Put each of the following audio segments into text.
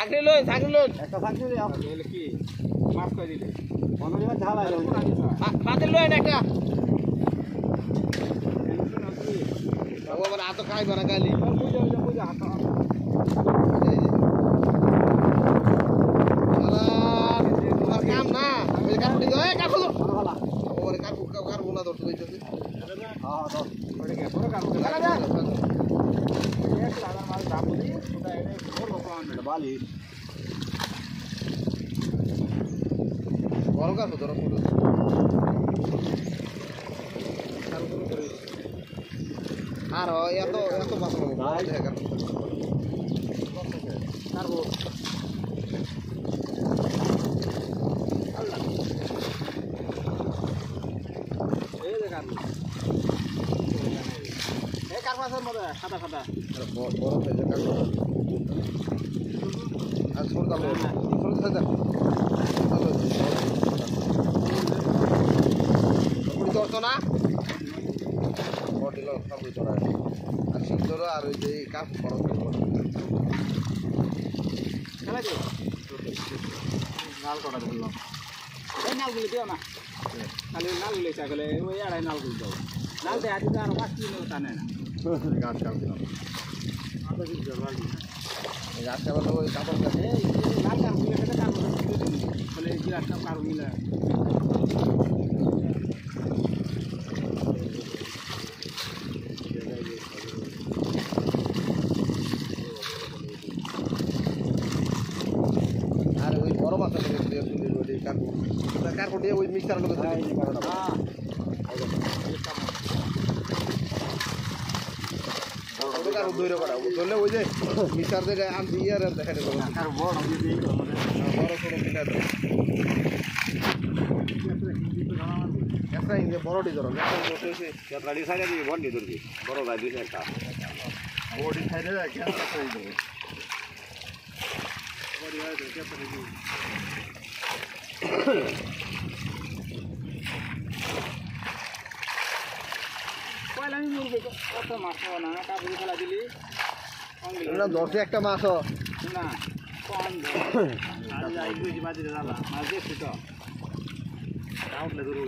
চাকরি লই একটা চাকরি দিলে কি মাছ কই দিলে 15 দিন ঝাল আইলো বাতিল লই একটা ও মানে আতো খাইবা না গালি বুঝা হাত তোমার কাম না ওই কাম দিও এ কাকু ভালো ওরে কাকু কাকু না ধরতে হইতাছে হ্যাঁ তো ওরে কে পুরো কাম লাগা যা 1000 মাল দাম দি ওটা এনে বড় লোক আনবে বালি বড় কাকু ধরো ফুটো আর এত বাসন নাই দেখা কারবো আল্লাহ এই দেখা এই কারবাসের মধ্যে সাদা সাদা বড় সাইজে কাকু আর ছোট দাম ছোট সাইজে পুরি ধরতো না বডিল সবই ধরা আর সুন্দর আর ওই যে কাপ খরচ খেলা দিও নাল কটা ধরলাম এই নালগুলি দিও না খালি নালগুলি চাগলে ওই আড়াই নালগুলি দাও নাল দেয় আজকে আর 5 কিলো টানে না গাছ কাপ দিলাম আদা কি জবাল আজকে বলো ওই কাপড় কাছে এই লাল কাপ মিলে খেতে কাপ বলে এই গাছ কাপ কাপ মিলে আর ওই বড় মাছটা দিয়ে সুন্দর ওই কাকু কাকু দিয়ে ওই মিক্সার লোকে হ্যাঁ কাকু দইরে করা ধরলে ওই যে মিক্সার থেকে আনছি ইয়ার দেখা দেবো আর বড় দিদি মানে বড় ছোট মিলা দেবো একটা ইঞ্জে বড়টি ধরো একটা বসে এসে গাড়ি সাইডে দিবি বড় ধরবি বড় গাড়ি দিছে একটা বড়ি সাইডে রাখি আর কাছে দিবি বড়ি হয় তো কেটে দিবি পয়লা আমি মুরগি কত মাছ না কাবুলি খেলা দিলি না 10 একটা মাছ না কোন আর যাই বুঝি বাজিরে দালা মাছ দেখছি তো আউটলে ধরে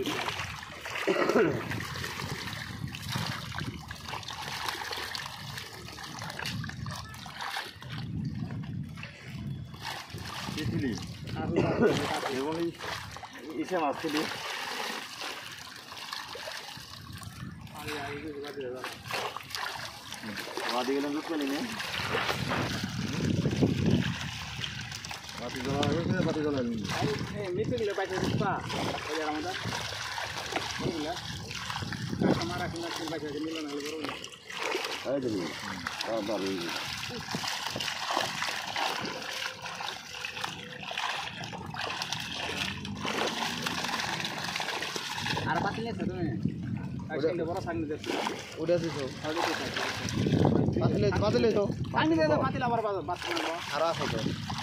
দিলি এবং ইসে মাছ ছিলি বাদি গেলাম দুধ পেলি না বাতি জ্বলা হয়েছে বাতি জ্বলা মিটে গেলে পাইছে পা ওই আমাদের বলগুলা মারা কিনা পাইছে মিলন হলে বড় না এই দিবি বাবা আর পাতি নেছে তুমি আজকে বড় সামনে দেখছো ওটা দিছো পাতলে তো পানি দে পাতিলা আবার বাত না আর আছে তো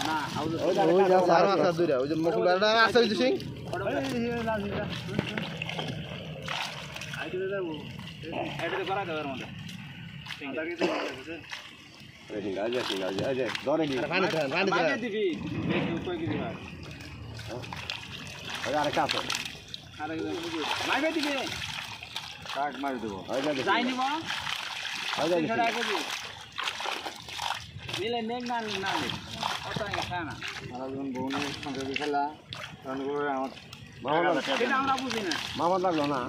না ওই যা আর আছে দুইটা ওই যে মকুলাটা আছে ওই সিং আইতে দেবো এটা করা যাবে এর মধ্যে পানি দিবি কই কি দিবা আর কাপ আর মাইবে দিবি কাক মারি দেবো যাই নিব মিলে নেক না না কত খানা আর যখন বউনি সংসার খেলা তখন করে আমার এটা আমরা বুঝি না মামা লাগলো না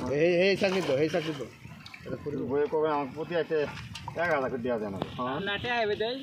এই চাকরি তো এটা বইয়ে কবে আমার প্রতি আছে 1000 টাকা দেওয়া যায় না না টাকা দেয়